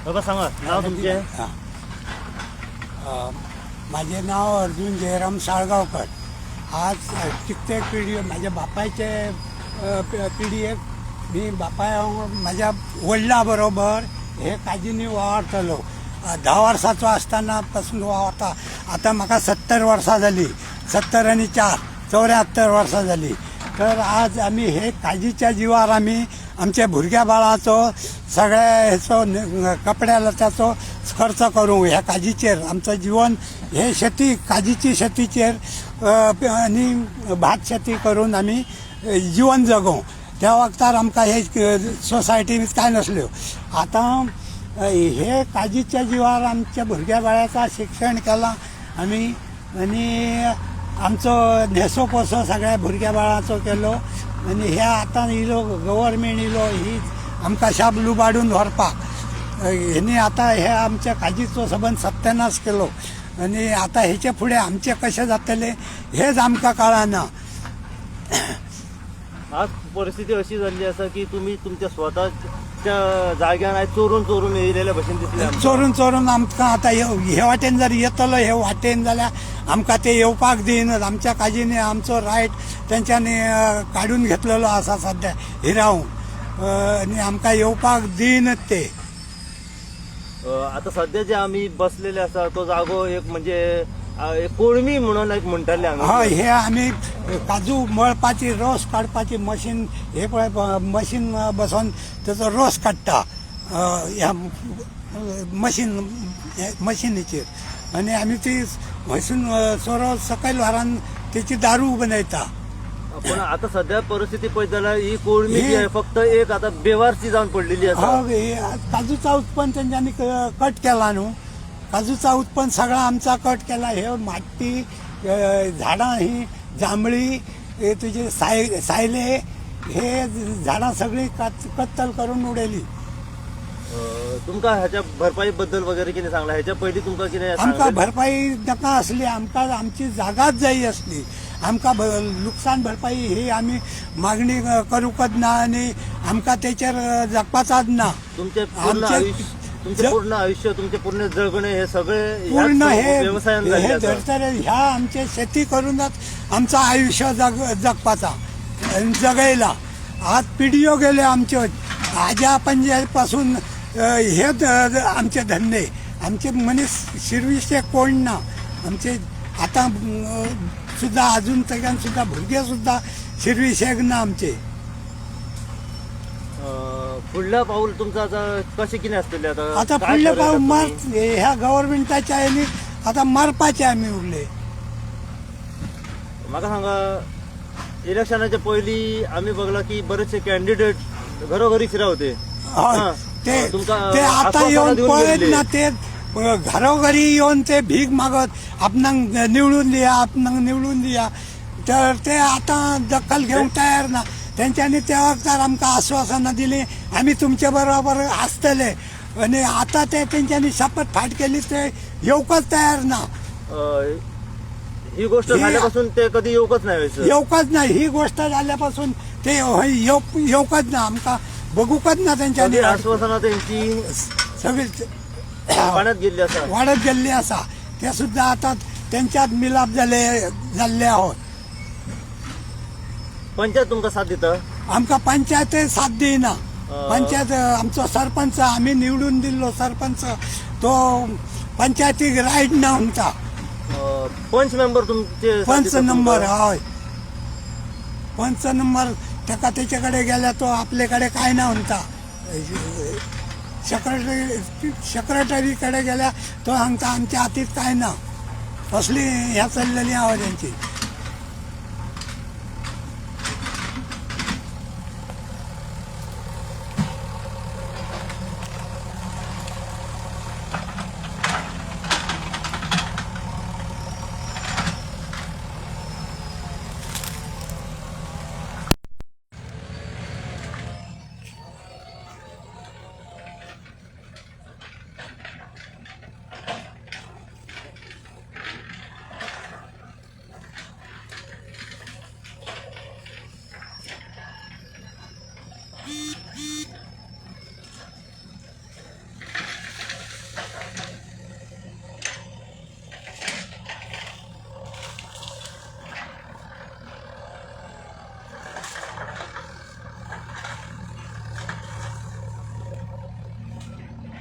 बाबा सांगा नाव तुमचे. माझे नाव अर्जुन जयराम साळगावकर. आज कित्येक पिढी माझ्या बापायचे पिढी एक मी बापा माझ्या वडिलाबरोबर हे काजीनी वावरतलो. 10 वर्साचो असताना पासून वावरता. आता म्हाका 70 वर्सां जाली. 70 आणि 4 74 वर्सां जाली. तर आज आम्ही हे काजीच्या जीवार आम्ही आमच्या भुरग्या बाळाचो सगळ्या हेचो कपड्या लत्याचो खर्च करूं ह्या काजीचेर. आमचं जीवन हे शेती काजीची शेतीचेर आणि भात शेती करून आम्ही जीवन जगू. त्या वक्तार आमकां हे सोसायटी काय नसल्यो. आता हे काजीच्या जीवार आमच्या भुरग्या बाळाचा शिक्षण केला आम्ही आणि आमचो न्हेसो पोसो सगळ्या भुरग्या बाळाचो केलो. आणि हे आता इलो गव्हर्मेंट इलो ही आमकां शाब लुबाडून व्हरपाक. हेनी आता हे आमच्या काजीचो सबंद सत्यानाश केलो. आणि आता हेचे फुडें आमचे कशें जातले हेच आमकां कळना. आज परिस्थिती अशी झाली असा की तुम्ही तुमच्या स्वतःच्या जाग्यान चोरून येयलेल्या भशेन दिसले आमकां. चोरून आमकां आतां हे वाटेन जर येतलो हे वाटेन जाल्यार आमकां ते येवपाक दिनात. आमच्या काजीने आमचो रायट तेंच्यांनी काडून घेतलेलो आसा सध्या हिरावून आनी आमकां येवपाक दिनात ते. आता सध्या जे आम्ही बसलेले असा तो जागो एक म्हणजे एक कोळमी म्हणून एक म्हणटाले हय हांगा. हे आमी काजू मळपाची रोस काडपाची मशीन हे पळय मशीन बसोन तेचो रोस काडटा ह्या मशिनीचेर. आनी आमी ती हयसून सोरो सकयल व्हरान तेची दारू बनयता. पण आता सध्या परिस्थिती पळयत जाल्यार ही कोळमी जी आहे फक्त एक आता बेवारशी जावन पडलेली आसा. काजूचा उत्पन्न तेंच्यांनी कट केला न्हू. काजूचा उत्पन्न सगळा आमचा कट केला. हे माती झाडां ही जांभळी हे तुझे सायले हे झाडां सगळी कत्तल करून उडयली. तुमकां ह्याच्या भरपाई बद्दल वगैरे कितें सांगला? ह्याच्या पयलीं तुमकां कितें आमकां भरपाई नाका आसली. आमकां आमची जागाच जाय आसली. आमकां लुकसाण भरपाई ही आमी मागणी करूंकच ना आणि आमकां तेचेर जगपाचाच ना. तुमचे पूर्ण आयुष्य तुमचे पूर्ण जगणे हे सगळे पूर्ण हे व्यवसायान हे धरतले ह्या आमचे शेती करूनच आमचं आयुष्य जगपाचा आणि जगयला. आज पिढयो गेले आमच्यो आज्या पंज्यापासून हे आमचे धंदे. आमचे मनीस शिरविशे कोण ना. आमचे आता सुद्धा अजून तयान सुद्धा भुरगे सुद्धा शिरविशेक ना आमचे. फुडलं पाऊल तुमचं आता कसे कितें आसतले आता फुडले पाऊल मार ह्या गव्हर्मेंटाच्या ह्यानी आता मारपाचे आम्ही उरले. म्हाका सांगा इलेक्शनाच्या पयलीं आम्ही बघला की बरेचसे कॅन्डिडेट घरोघरी फिरवते. ते आता येऊन पळत ना. ते घरोघरी येऊन ते भीक मागत आपणाक निवडून दिया तर ते आता दखल घेवंक तयार ना. तेंच्यांनी त्या वक्तार आमकां आश्वासनां दिली आमी तुमचे बरोबर आसतले आणि आता ते तेंच्यांनी शपथ फाट केली ते येवकच तयार ना. ही गोष्ट झाल्यापासून ते कधी येवकच नाही व्हायचं. येवकच ना. ही गोष्ट झाल्यापासून ते येवकच ना. आमकां बघूकच ना. तेंच्यांनी आश्वासनां त्यांची सगळी पाण्यात गेल्ली आसा वाढत गेल्ली आसा. ते सुद्धा आता त्यांच्यात मिलाप जाल्ले आहोत. पंचायत तुमकां साथ दिता? आमकां पंचायत साथ दिना. पंचायत आमचो सरपंच आम्ही निवडून दिल्लो सरपंच तो पंचायतीक रायट ना म्हणटा. पंच मेंबर तुमचे? पंच नंबर हय पंच नंबर. तेका तेचे कडेन गेल्या तो आपले कडेन काय ना म्हणटा. सेक्रेटरी कडे गेल्या तो सांगता आमच्या हातीत काय ना. असली ह्या चल्लेली आहा त्यांची.